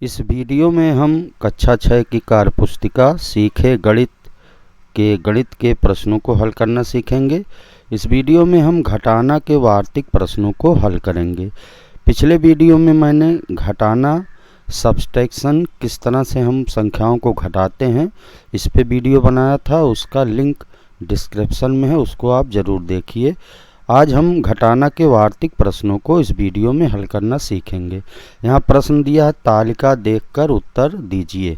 इस वीडियो में हम कक्षा 6 की कार्यपुस्तिका सीखे गणित के प्रश्नों को हल करना सीखेंगे। इस वीडियो में हम घटाना के वार्षिक प्रश्नों को हल करेंगे। पिछले वीडियो में मैंने घटाना सब्सट्रैक्शन किस तरह से हम संख्याओं को घटाते हैं इस पे वीडियो बनाया था, उसका लिंक डिस्क्रिप्शन में है, उसको आप ज़रूर देखिए। आज हम घटाना के वार्षिक प्रश्नों को इस वीडियो में हल करना सीखेंगे। यहाँ प्रश्न दिया है, तालिका देखकर उत्तर दीजिए।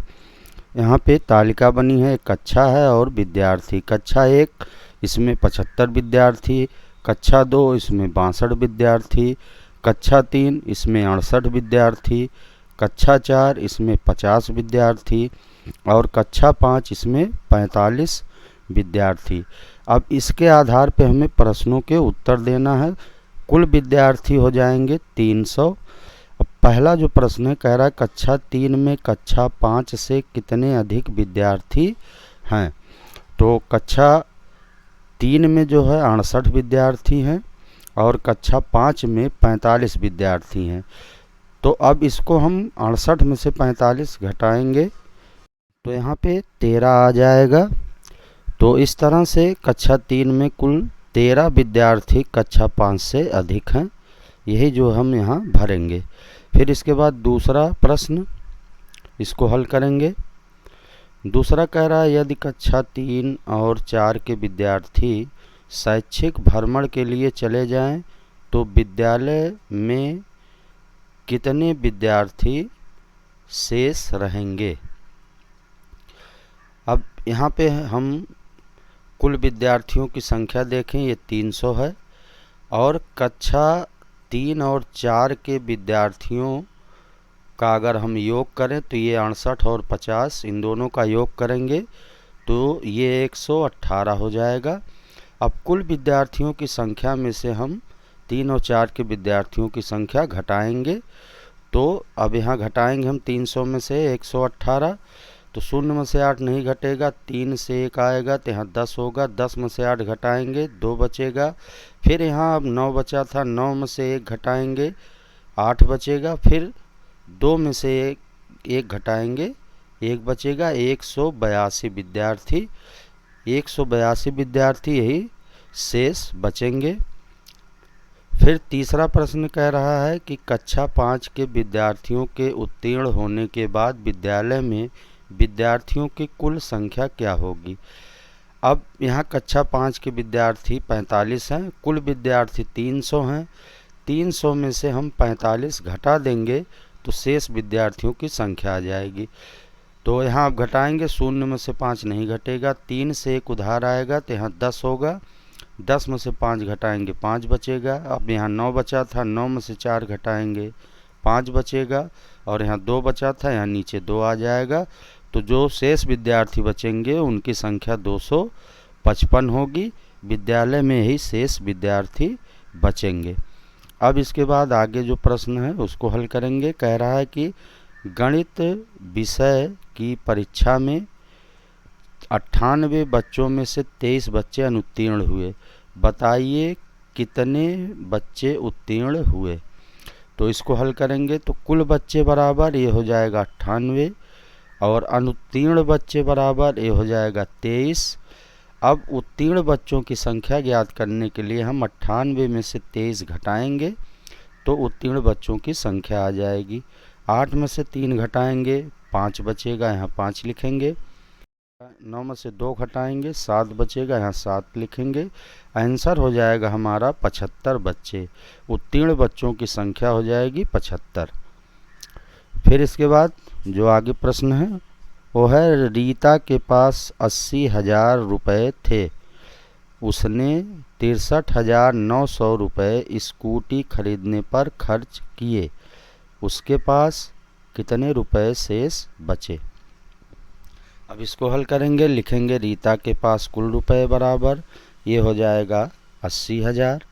यहाँ पे तालिका बनी है, कक्षा है और विद्यार्थी। कक्षा 1 इसमें 75 विद्यार्थी, कक्षा 2 इसमें 62 विद्यार्थी, कक्षा 3 इसमें 68 विद्यार्थी, कक्षा 4 इसमें 50 विद्यार्थी और कक्षा 5 इसमें 45 विद्यार्थी। अब इसके आधार पे हमें प्रश्नों के उत्तर देना है। कुल विद्यार्थी हो जाएंगे 300। अब पहला जो प्रश्न है, कह रहा है कक्षा 3 में कक्षा 5 से कितने अधिक विद्यार्थी हैं। तो कक्षा 3 में जो है 68 विद्यार्थी हैं और कक्षा 5 में 45 विद्यार्थी हैं। तो अब इसको हम 68 में से 45 घटाएंगे तो यहाँ पे 13 आ जाएगा। तो इस तरह से कक्षा 3 में कुल 13 विद्यार्थी कक्षा 5 से अधिक हैं, यही जो हम यहाँ भरेंगे। फिर इसके बाद दूसरा प्रश्न, इसको हल करेंगे। दूसरा कह रहा है, यदि कक्षा 3 और 4 के विद्यार्थी शैक्षिक भ्रमण के लिए चले जाएं तो विद्यालय में कितने विद्यार्थी शेष रहेंगे। अब यहाँ पे हम कुल विद्यार्थियों की संख्या देखें, ये 300 है और कक्षा 3 और 4 के विद्यार्थियों का अगर हम योग करें तो ये 68 और 50, इन दोनों का योग करेंगे तो ये 118 हो जाएगा। अब कुल विद्यार्थियों की संख्या में से हम 3 और 4 के विद्यार्थियों की संख्या घटाएंगे। तो अब यहाँ घटाएंगे हम 300 में से 118, तो 0 में से 8 नहीं घटेगा, 3 से 1 आएगा तो यहाँ 10 होगा, 10 में से 8 घटाएंगे 2 बचेगा। फिर यहाँ अब 9 बचा था, 9 में से 1 घटाएंगे 8 बचेगा। फिर 2 में से 1 घटाएंगे 1 बचेगा। 182 विद्यार्थी, 182 विद्यार्थी यही शेष बचेंगे। फिर तीसरा प्रश्न कह रहा है कि कक्षा 5 के विद्यार्थियों के उत्तीर्ण होने के बाद विद्यालय में विद्यार्थियों की कुल संख्या क्या होगी। अब यहाँ कक्षा 5 के विद्यार्थी 45 हैं, कुल विद्यार्थी 300 हैं। 300 में से हम 45 घटा देंगे तो शेष विद्यार्थियों की संख्या आ जाएगी। तो यहाँ आप घटाएंगे, 0 में से 5 नहीं घटेगा, 3 से 1 उधार आएगा तो यहाँ 10 होगा, 10 में से 5 घटाएंगे 5 बचेगा। अब यहाँ 9 बचा था, 9 में से 4 घटाएंगे 5 बचेगा और यहाँ 2 बचा था, यहाँ नीचे 2 आ जाएगा। तो जो शेष विद्यार्थी बचेंगे उनकी संख्या 255 होगी। विद्यालय में ही शेष विद्यार्थी बचेंगे। अब इसके बाद आगे जो प्रश्न है उसको हल करेंगे। कह रहा है कि गणित विषय की परीक्षा में 98 बच्चों में से 23 बच्चे अनुत्तीर्ण हुए, बताइए कितने बच्चे उत्तीर्ण हुए। तो इसको हल करेंगे तो कुल बच्चे बराबर ये हो जाएगा 98 और अनुत्तीर्ण बच्चे बराबर ये हो जाएगा 23। अब उत्तीर्ण बच्चों की संख्या ज्ञात करने के लिए हम 98 में से 23 घटाएंगे तो उत्तीर्ण बच्चों की संख्या आ जाएगी। 8 में से 3 घटाएंगे 5 बचेगा, यहाँ 5 लिखेंगे। 9 में से 2 घटाएंगे 7 बचेगा, यहाँ 7 लिखेंगे। आंसर हो जाएगा हमारा 75 बच्चे। उत्तीर्ण बच्चों की संख्या हो जाएगी 75। फिर इसके बाद जो आगे प्रश्न है वो है, रीता के पास 80,000 रुपये थे, उसने 63,900 रुपये स्कूटी खरीदने पर खर्च किए, उसके पास कितने रुपए शेष बचे। अब इसको हल करेंगे, लिखेंगे रीता के पास कुल रुपए बराबर ये हो जाएगा 80,000।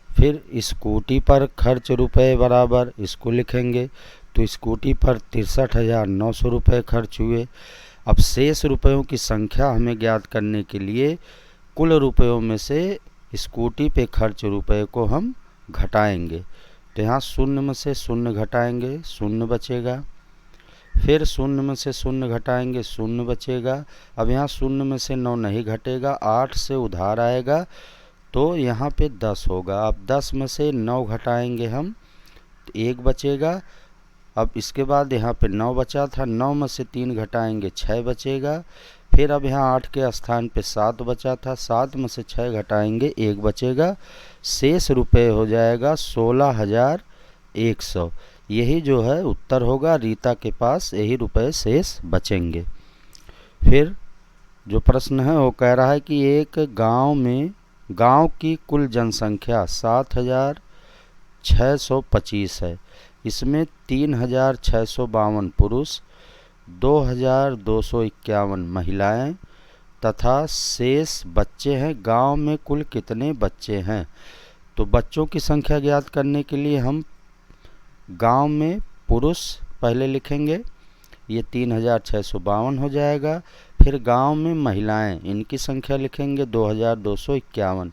फिर स्कूटी पर खर्च रुपए बराबर इसको लिखेंगे, तो स्कूटी पर 63,900 रुपये खर्च हुए। अब शेष रुपयों की संख्या हमें ज्ञात करने के लिए कुल रुपयों में से स्कूटी पे खर्च रुपए को हम घटाएंगे। तो यहाँ 0 में से 0 घटाएंगे 0 बचेगा। फिर शून्य में से शून्य घटाएंगे, शून्य बचेगा। अब यहाँ शून्य में से 9 नहीं घटेगा, 8 से उधार आएगा तो यहाँ पे 10 होगा। अब 10 में से 9 घटाएंगे हम तो 1 बचेगा। अब इसके बाद यहाँ पे 9 बचा था, 9 में से 3 घटाएंगे 6 बचेगा। फिर अब यहाँ 8 के स्थान पे 7 बचा था, 7 में से 6 घटाएंगे 1 बचेगा। शेष रुपए हो जाएगा 16,100। यही जो है उत्तर होगा। रीता के पास यही रुपए शेष बचेंगे। फिर जो प्रश्न है वो कह रहा है कि एक गांव की कुल जनसंख्या 7,625 है। इसमें 3,652 पुरुष, 2,251 महिलाएं तथा शेष बच्चे हैं। गांव में कुल कितने बच्चे हैं? तो बच्चों की संख्या ज्ञात करने के लिए हम गांव में पुरुष पहले लिखेंगे, ये 3,652 हो जाएगा। फिर गांव में महिलाएं, इनकी संख्या लिखेंगे 2,251।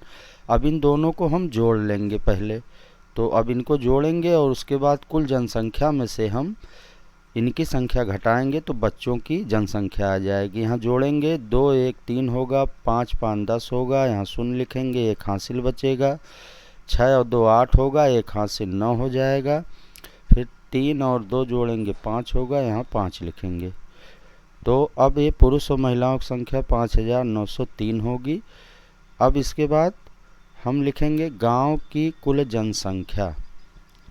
अब इन दोनों को हम जोड़ लेंगे पहले, तो अब इनको जोड़ेंगे और उसके बाद कुल जनसंख्या में से हम इनकी संख्या घटाएंगे तो बच्चों की जनसंख्या आ जाएगी। यहाँ जोड़ेंगे 2 1 3 होगा, 5 5 10 होगा, यहाँ शून्य लिखेंगे, 1 हासिल बचेगा। 6 और 2 8 होगा, 1 हासिल 9 हो जाएगा। फिर 3 और 2 जोड़ेंगे 5 होगा, यहाँ 5 लिखेंगे। तो अब ये पुरुष और महिलाओं की संख्या 5,903 होगी। अब इसके बाद हम लिखेंगे गांव की कुल जनसंख्या।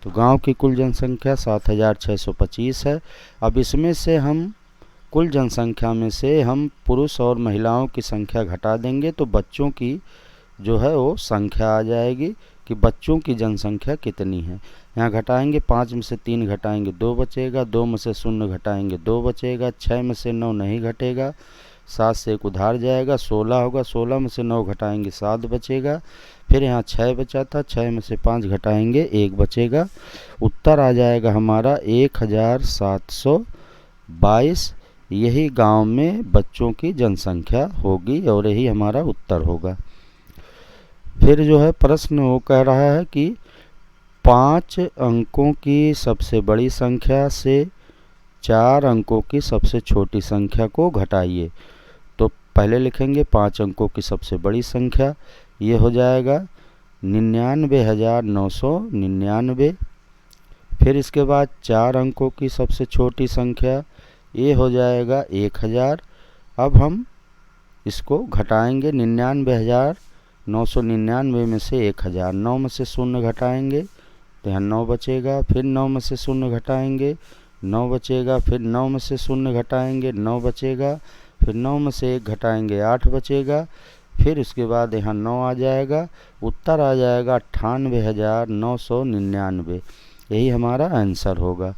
तो गांव की कुल जनसंख्या 7,625 है। अब इसमें से हम कुल जनसंख्या में से हम पुरुष और महिलाओं की संख्या घटा देंगे तो बच्चों की जो है वो संख्या आ जाएगी कि बच्चों की जनसंख्या कितनी है। यहाँ घटाएंगे, 5 में से 3 घटाएंगे 2 बचेगा, 2 में से 0 घटाएंगे 2 बचेगा, 6 में से 9 नहीं घटेगा, 7 से 1 उधार जाएगा, 16 होगा, 16 में से 9 घटाएंगे 7 बचेगा। फिर यहाँ 6 बचा था, 6 में से 5 घटाएंगे 1 बचेगा। उत्तर आ जाएगा हमारा 1,722। यही गांव में बच्चों की जनसंख्या होगी और यही हमारा उत्तर होगा। फिर जो है प्रश्न वो कह रहा है कि 5 अंकों की सबसे बड़ी संख्या से 4 अंकों की सबसे छोटी संख्या को घटाइए। तो पहले लिखेंगे 5 अंकों की सबसे बड़ी संख्या, ये हो जाएगा 99,999। फिर इसके बाद 4 अंकों की सबसे छोटी संख्या, ये हो जाएगा 1,000। अब हम इसको घटाएंगे, 99,999 में से 1,000, 9 में से 0 घटाएंगे तो यहाँ 9 बचेगा। फिर 9 में से 0 घटाएंगे 9 बचेगा। फिर 9 में से 0 घटाएंगे 9 बचेगा। फिर 9 में से 1 घटाएंगे 8 बचेगा। फिर उसके बाद यहाँ 9 आ जाएगा। उत्तर आ जाएगा 98,999। यही हमारा आंसर होगा।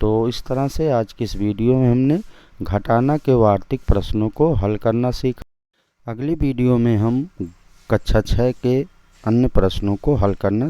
तो इस तरह से आज की इस वीडियो में हमने घटाना के वार्तिक प्रश्नों को हल करना सीखा। अगली वीडियो में हम कक्षा 6 के अन्य प्रश्नों को हल करना